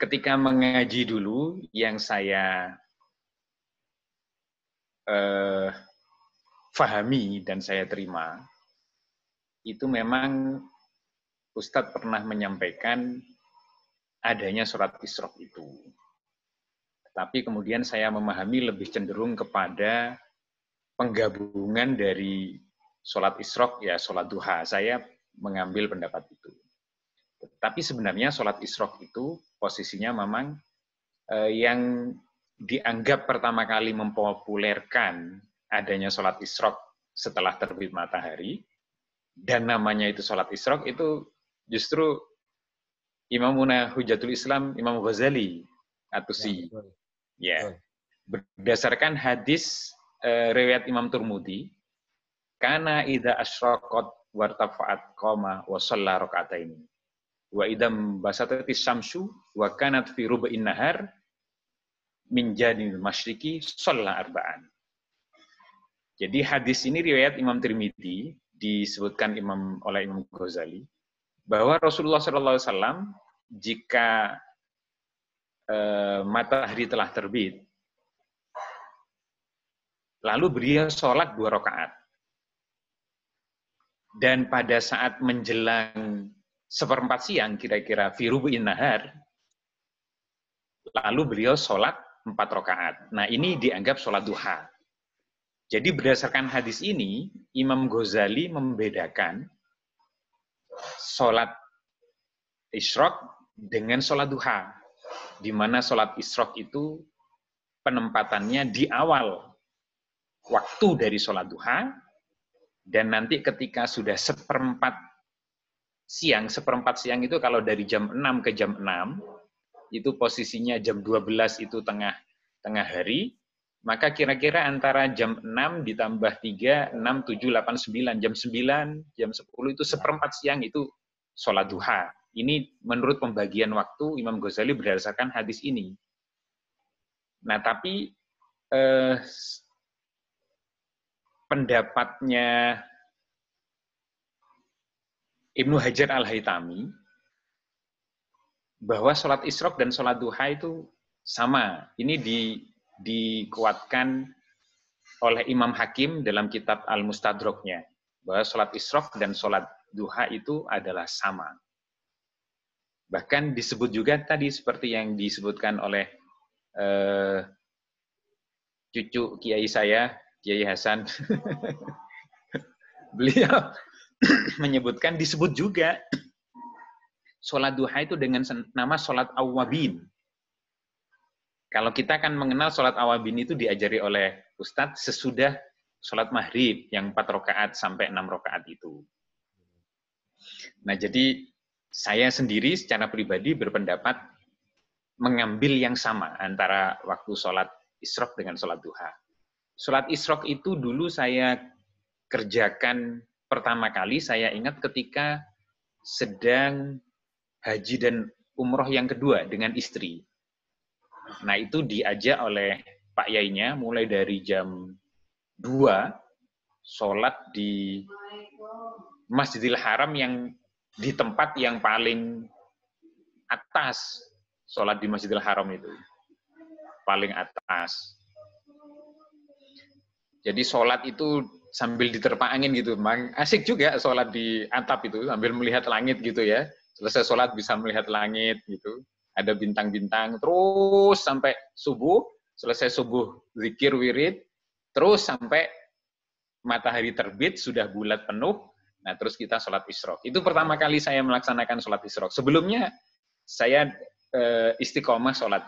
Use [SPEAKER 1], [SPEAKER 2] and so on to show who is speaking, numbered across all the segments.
[SPEAKER 1] ketika mengaji dulu yang saya fahami dan saya terima, itu memang Ustadz pernah menyampaikan adanya sholat isyraq itu. Tapi kemudian saya memahami lebih cenderung kepada penggabungan dari sholat isyraq, ya sholat duha. Saya mengambil pendapat itu. Tapi sebenarnya sholat isyraq itu posisinya memang yang dianggap pertama kali mempopulerkan adanya sholat isyraq setelah terbit matahari, dan namanya itu sholat isyraq, itu justru Imamuna Hujatul Islam, Imam Ghazali At-Tusi. Ya, berdasarkan hadis riwayat Imam Turmudi, kana idza asyraqat wartafa'at qama wa shalla raka'ataini. Wa idam basatatis syamsu wa kanat fi rub'in nahar min janil masyriqi shalla arba'an. Jadi hadis ini riwayat Imam Tirmidzi, disebutkan oleh Imam Ghazali, bahwa Rasulullah SAW jika matahari telah terbit, lalu beliau sholat 2 rakaat. Dan pada saat menjelang 1/4 siang, kira-kira fi rubu'in nahar, lalu beliau sholat 4 rakaat. Nah, ini dianggap sholat duha. Jadi berdasarkan hadis ini, Imam Ghazali membedakan sholat isyraq dengan sholat duha, di mana sholat isyraq itu penempatannya di awal waktu dari sholat duha, dan nanti ketika sudah 1/4 siang, 1/4 siang itu kalau dari jam 6 ke jam 6, itu posisinya jam 12 itu tengah hari, maka kira-kira antara jam 6 ditambah 3, 6, 7, 8, 9, jam 9, jam 10 itu 1/4 siang itu sholat duha. Ini menurut pembagian waktu Imam Ghazali berdasarkan hadis ini. Nah, tapi pendapatnya Ibnu Hajar Al-Haytami bahwa sholat isyraq dan sholat duha itu sama. Ini dikuatkan oleh Imam Hakim dalam kitab Al-Mustadraknya, bahwa sholat isyraq dan sholat duha itu adalah sama. Bahkan disebut juga tadi seperti yang disebutkan oleh cucu kiai saya, Kiai Hasan. Beliau menyebutkan, disebut juga sholat duha itu dengan nama sholat awwabin. Kalau kita kan mengenal sholat awwabin itu diajari oleh Ustadz sesudah sholat maghrib yang 4 rakaat sampai 6 rakaat itu. Nah, jadi saya sendiri secara pribadi berpendapat mengambil yang sama antara waktu sholat isyraq dengan sholat duha. Sholat isyraq itu dulu saya kerjakan pertama kali, saya ingat ketika sedang haji dan umroh yang kedua dengan istri. Nah, itu diajak oleh Pak Yainya mulai dari jam 2, sholat di Masjidil Haram yang di tempat yang paling atas, sholat di Masjidil Haram itu. Paling atas. Jadi sholat itu sambil diterpa angin gitu. Asik juga sholat di atap itu, sambil melihat langit gitu ya. Selesai sholat bisa melihat langit gitu. Ada bintang-bintang, terus sampai subuh, selesai subuh zikir wirid, terus sampai matahari terbit, sudah bulat penuh, nah terus kita sholat isyraq. Itu pertama kali saya melaksanakan sholat isyraq. Sebelumnya saya istiqomah sholat.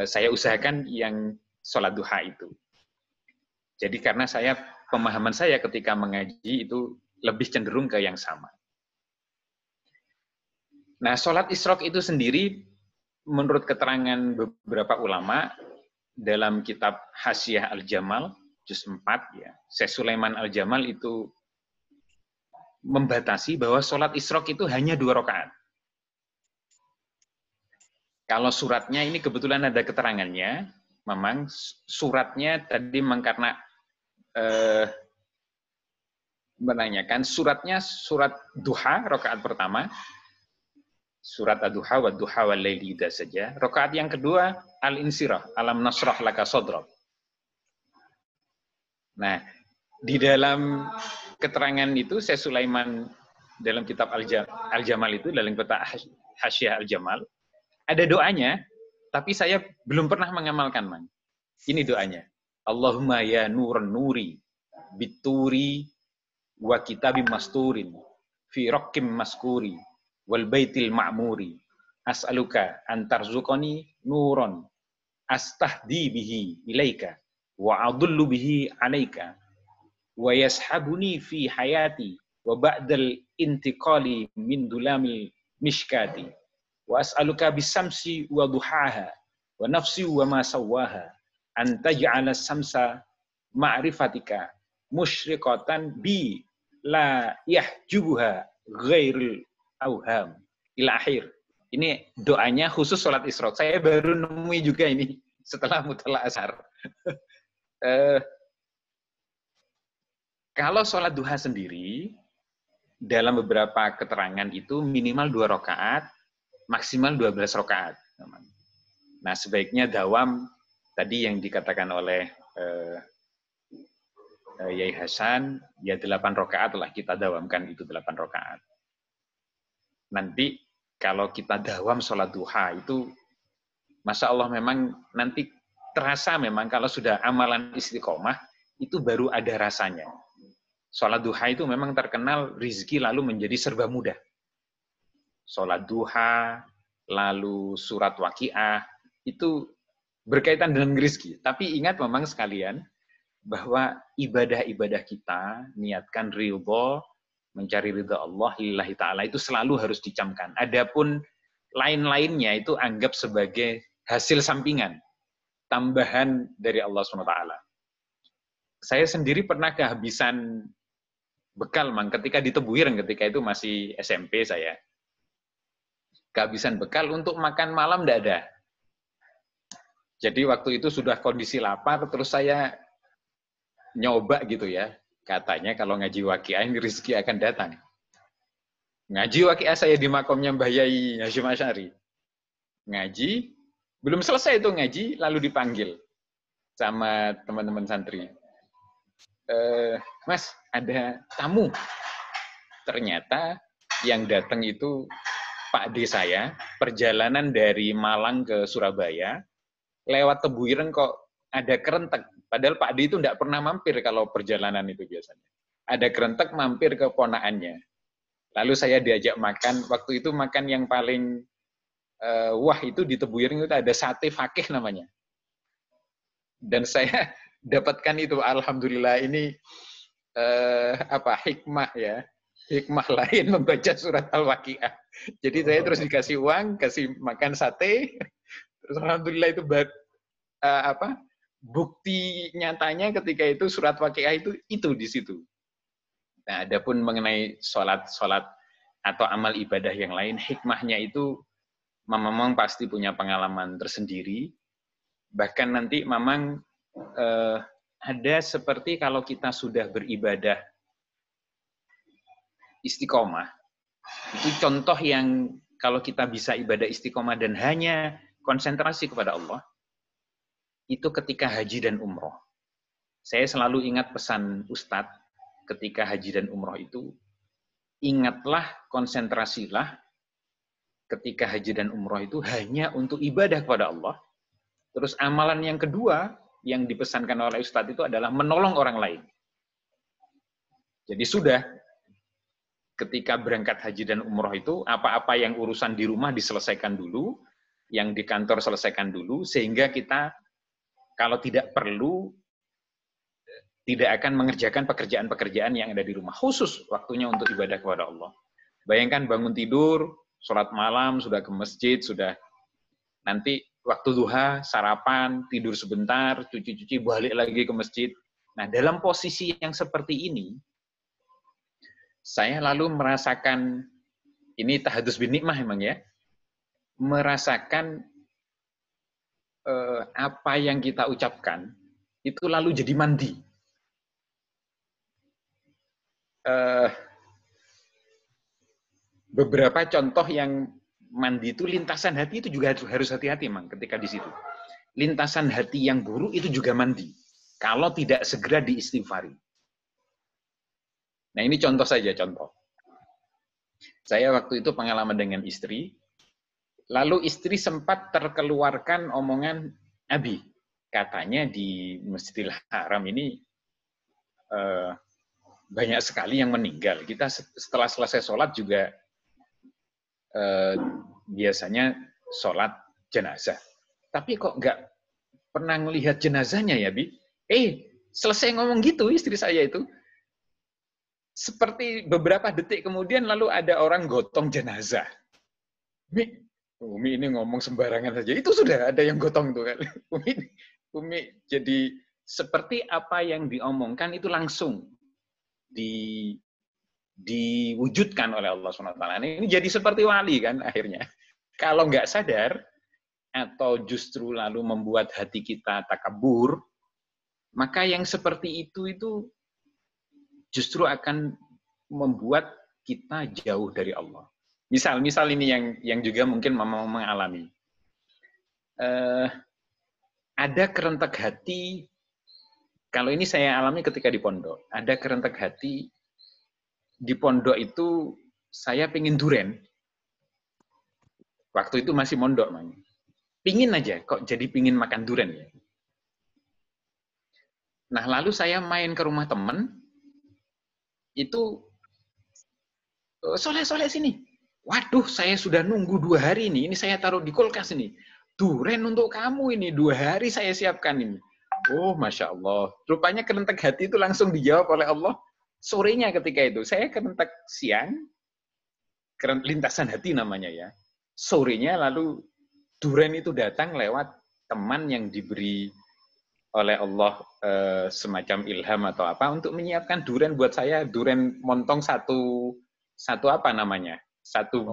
[SPEAKER 1] Saya usahakan yang sholat duha itu. Jadi karena pemahaman saya ketika mengaji itu lebih cenderung ke yang sama. Nah, sholat isyraq itu sendiri, menurut keterangan beberapa ulama, dalam kitab Hasyiah Al-Jamal, juz 4, ya, Syekh Sulaiman Al-Jamal itu membatasi bahwa sholat isyraq itu hanya 2 rakaat. Kalau suratnya ini kebetulan ada keterangannya, memang suratnya tadi memang karena menanyakan suratnya surat duha rakaat pertama, surat Ad-Duha wa Duha wal laili idza saja. Rakaat yang kedua Al-Insirah, alam nasrah laka sadrak. Nah, di dalam keterangan itu Syekh Sulaiman dalam kitab Al-Jamal itu, dalam kitab Hasyiah Al-Jamal, ada doanya, tapi saya belum pernah mengamalkan, Man. Ini doanya. Allahumma ya nurun nuri, bituri wa kitabim masturin, fi raqim maskuri, wal baitil ma'muri, as'aluka antarzuqani nuron, astahdi bihi ilaika, wa adullu bihi alaika, wa yashabuni fi hayati, wa ba'dal intiqali min dulamil mishkati, wa as'aluka bisamsi wa duhaha, wa nafsi wa ma sawaha, an taj'ala samsa ma'rifatika musyriqatan bi la yahjubuha ghairul auham ila akhir. Ini doanya khusus sholat Isra. Saya baru nemui juga ini setelah mutala asar. Kalau sholat duha sendiri, dalam beberapa keterangan itu minimal 2 rakaat, maksimal 12 rakaat. Nah, sebaiknya dawam tadi yang dikatakan oleh Yai Hasan, ya 8 rakaat lah kita dawamkan, itu 8 rakaat. Nanti kalau kita dawam sholat duha itu, Masya Allah memang nanti terasa memang kalau sudah amalan istiqomah, itu baru ada rasanya. Sholat duha itu memang terkenal rizki lalu menjadi serba mudah. Sholat duha, lalu surat waqiah, itu berkaitan dengan rizki. Tapi ingat memang sekalian, bahwa ibadah-ibadah kita, niatkan ridho, mencari ridho Allah, lillahi ta'ala, itu selalu harus dicamkan. Adapun lain-lainnya itu anggap sebagai hasil sampingan, tambahan dari Allah SWT. Saya sendiri pernah kehabisan bekal, Mang, ketika di Tebuireng, ketika itu masih SMP saya. Kehabisan bekal untuk makan malam tidak ada. Jadi waktu itu sudah kondisi lapar, terus saya nyoba gitu ya. Katanya kalau ngaji waqiah ini rezeki akan datang. Ngaji waqiah saya di makomnya Mbah Yai Hasyim Asy'ari. Ngaji, belum selesai itu ngaji, lalu dipanggil sama teman-teman santri. Mas, ada tamu. Ternyata yang datang itu Pak D saya, perjalanan dari Malang ke Surabaya, lewat Tebuireng kok ada kerentek. Padahal Pak D itu tidak pernah mampir kalau perjalanan itu biasanya. Ada kerentek mampir ke ponaannya. Lalu saya diajak makan, waktu itu makan yang paling wah itu di Tebuireng itu ada sate fakih namanya. Dan saya dapatkan itu, alhamdulillah ini hikmah ya. Hikmah lain membaca surat Al-Waqiah. Jadi saya terus dikasih uang, kasih makan sate, terus alhamdulillah itu bukti nyatanya ketika itu surat Waqiah itu di situ. Nah, adapun mengenai sholat atau amal ibadah yang lain, hikmahnya itu Mamang pasti punya pengalaman tersendiri. Bahkan nanti Mamang ada seperti kalau kita sudah beribadah istiqomah, itu contoh yang kalau kita bisa ibadah istiqomah dan hanya konsentrasi kepada Allah, itu ketika haji dan umroh. Saya selalu ingat pesan Ustadz ketika haji dan umroh itu, ingatlah, konsentrasilah ketika haji dan umroh itu hanya untuk ibadah kepada Allah. Terus amalan yang kedua yang dipesankan oleh Ustadz itu adalah menolong orang lain. Jadi sudah, ketika berangkat haji dan umroh itu, apa-apa yang urusan di rumah diselesaikan dulu, yang di kantor selesaikan dulu, sehingga kita kalau tidak perlu, tidak akan mengerjakan pekerjaan-pekerjaan yang ada di rumah. Khusus waktunya untuk ibadah kepada Allah. Bayangkan bangun tidur, sholat malam, sudah ke masjid, sudah nanti waktu duha, sarapan, tidur sebentar, cuci-cuci, balik lagi ke masjid. Nah, dalam posisi yang seperti ini, saya lalu merasakan, ini tahadus bin nikmah emang ya, merasakan apa yang kita ucapkan, itu lalu jadi mandi. Beberapa contoh yang mandi itu lintasan hati itu juga harus hati-hati, Mang, ketika di situ. Lintasan hati yang buruk itu juga mandi. Kalau tidak segera diistighfari. Nah, ini contoh saja, contoh. Saya waktu itu pengalaman dengan istri, lalu istri sempat terkeluarkan omongan, Abi, katanya di Masjidil Haram ini banyak sekali yang meninggal. Kita setelah selesai sholat juga biasanya sholat jenazah. Tapi kok nggak pernah melihat jenazahnya ya, Bi? Selesai ngomong gitu istri saya itu. Seperti beberapa detik kemudian lalu ada orang gotong jenazah. Umi ini ngomong sembarangan saja. Itu sudah ada yang gotong tuh kan. Umi jadi seperti apa yang diomongkan itu langsung diwujudkan oleh Allah SWT. Ini jadi seperti wali kan akhirnya. Kalau nggak sadar, atau justru lalu membuat hati kita takabur, maka yang seperti itu justru akan membuat kita jauh dari Allah. Misal ini yang juga mungkin Mama mengalami. Ada kerentek hati, kalau ini saya alami ketika di pondok, ada kerentek hati, di pondok itu saya pengen duren. Waktu itu masih mondok, Mang. Pingin aja, kok jadi pingin makan duren ya. Nah, lalu saya main ke rumah teman, itu, Soleh sini. Waduh, saya sudah nunggu 2 hari ini saya taruh di kulkas ini. Duren untuk kamu ini, 2 hari saya siapkan ini. Oh, Masya Allah. Rupanya kerentek hati itu langsung dijawab oleh Allah. Sorenya ketika itu, saya kerentek siang, lintasan hati namanya ya. Sorenya lalu duren itu datang lewat teman yang diberi oleh Allah semacam ilham atau apa untuk menyiapkan duren buat saya, duren montong satu apa namanya? Satu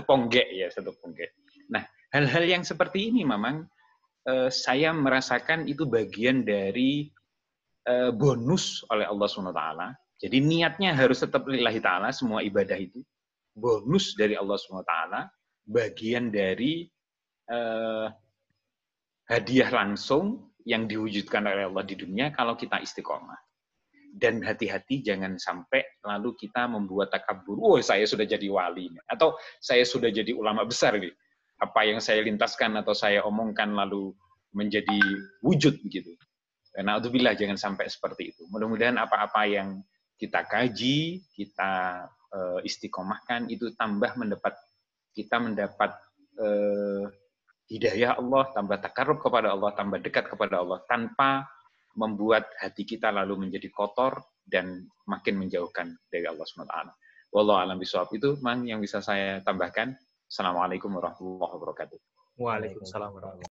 [SPEAKER 1] ponggek ya, satu ponggek. Nah, hal-hal yang seperti ini memang saya merasakan itu bagian dari bonus oleh Allah SWT. Jadi niatnya harus tetap lillahi ta'ala, semua ibadah itu. Bonus dari Allah SWT, bagian dari hadiah langsung yang diwujudkan oleh Allah di dunia kalau kita istiqomah. Dan hati-hati jangan sampai lalu kita membuat takabur, saya sudah jadi wali, atau saya sudah jadi ulama besar nih. Apa yang saya lintaskan atau saya omongkan lalu menjadi wujud begitu. Na'udzubillah, jangan sampai seperti itu. Mudah-mudahan apa-apa yang kita kaji, kita istiqomahkan itu kita mendapat hidayah Allah, tambah takarrub kepada Allah, tambah dekat kepada Allah, tanpa membuat hati kita lalu menjadi kotor dan makin menjauhkan dari Allah SWT. Wallahu a'lam bishawab. Itu Mang yang bisa saya tambahkan. Assalamualaikum warahmatullahi wabarakatuh.
[SPEAKER 2] Waalaikumsalam warahmatullahi wabarakatuh.